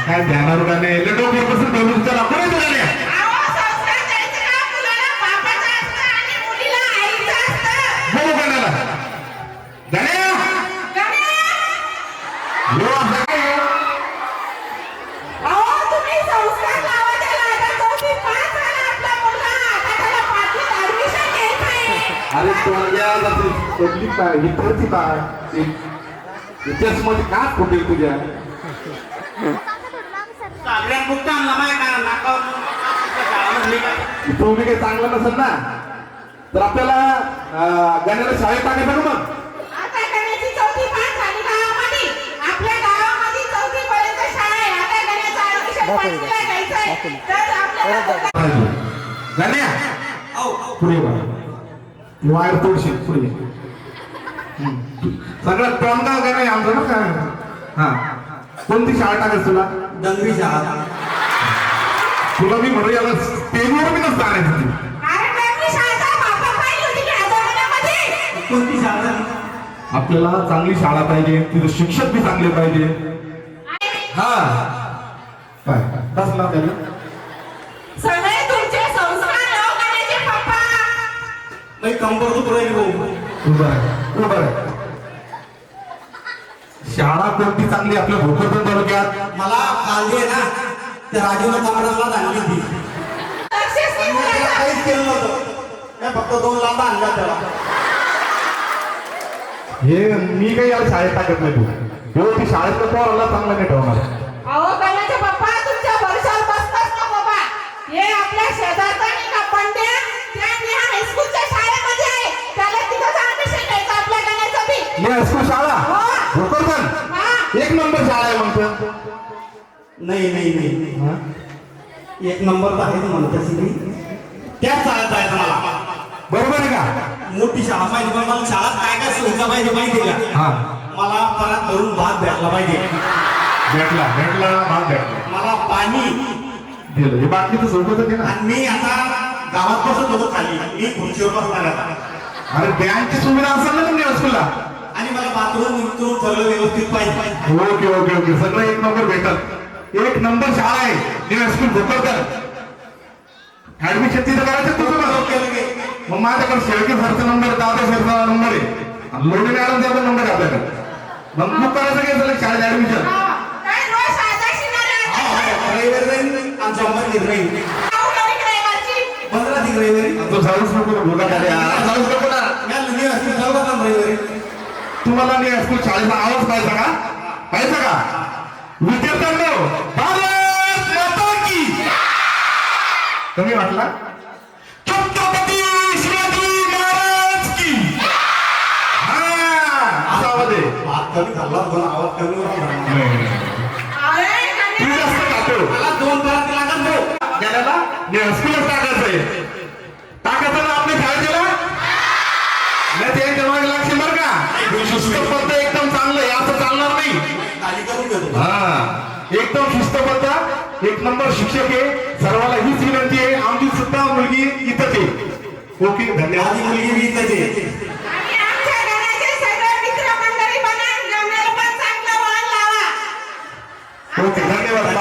काय ध्यानावर गाणे डोक्यापासून बोलून चला कोणी तुला बोलू गाण्याला गाण्या अरे पब्लिक विद्यार्थी मध्ये का फुटेल तुझ्या तुम्ही काही चांगलं नसेल ना तर आपल्याला गाण्याला शाळेत टाकायचं ना मग गाण्या पुढे वायर तोडशील पुढे सगळ्यात टॉनगा गाणं आहे आमचं ना काय हा कोणती शाळा टाकायचं तुला दंगरी शाळा तुला मी म्हणू याला स्टेजवर मी नसतं आणायचं कोणती शाळा आपल्याला चांगली शाळा पाहिजे तिथे शिक्षक बी चांगले पाहिजे हा काय बसला त्याला कंबर शाळा कोणती चांगली आपल्या भोकरदन तालुक्यात मला कालजी आहे ना त्या राजूला कमराला आणली होती काहीच केलं नव्हतं फक्त 2 लांबा आणला त्याला हे मी काही याला शाळेत टाकत नाही तू ती शाळेत पोराला चांगला नाही ठेवणार शाळा भोकरदन 1 नंबर शाळा आहे म्हणतो नाही 1 नंबर आहे म्हणतो त्याच शाळेत जायचं मला बरोबर आहे का मोठी शाळा पाहिजे पण मला शाळा काय काय सुविधा पाहिजे माहिती का मला परत धरून भात भेटला पाहिजे भेटला भात भेटला मला पाणी दिलं हे बाटलीचं सोबत आहे ना आणि मी आता गावात बसत होतो खाली मी खुर्चीवर बसणार आता अरे बँकची सुविधा असेल ना तुमच्या स्कूलला आणि मला बाथरूम सगळं व्यवस्थित पाहिजे ओके सगळं 1 नंबर भेटल 1 नंबर शाळा आहे निळा स्कूल भोकरदन ऍडमिशन तिथं करायचं तुझं मग माझ्याकडे शेळके सरचा नंबर दादा सरचा नंबर आहे लोणी मॅडमचा पण नंबर आहे आपल्याकडे मग बुक करायचं काय झालं शाळेत ऍडमिशन आमच्या अंबानी राहील 15 दिवस रविवारी तो जाऊच नको भोगा जाऊच नको ना रविवारी तुम्हाला मी स्कूल शाळेचा आवाज पाहिजे का विद्यार्थ्यांनो भारत माता की कमी वाटला छत्रपती शिवाजी महाराज की असा आवाज आहे कमी झाला आवाज कमी तू जास्त टाकतो मला 2 तास लागत ज्याला स्कूलच टाकायचंय टाकायचं ना आपल्या शाळेला ते मागे लागशील बरं का शिस्तबद्ध एकदम चांगलं आहे असं चालणार नाही एकदम शिस्तबद्ध 1 नंबर शिक्षक आहे सर्वांना हीच विनंती आहे आमची सुद्धा मुलगी इथंच आहे ओके धन्यवाद मुलगी मी इथंच आहे ओके धन्यवाद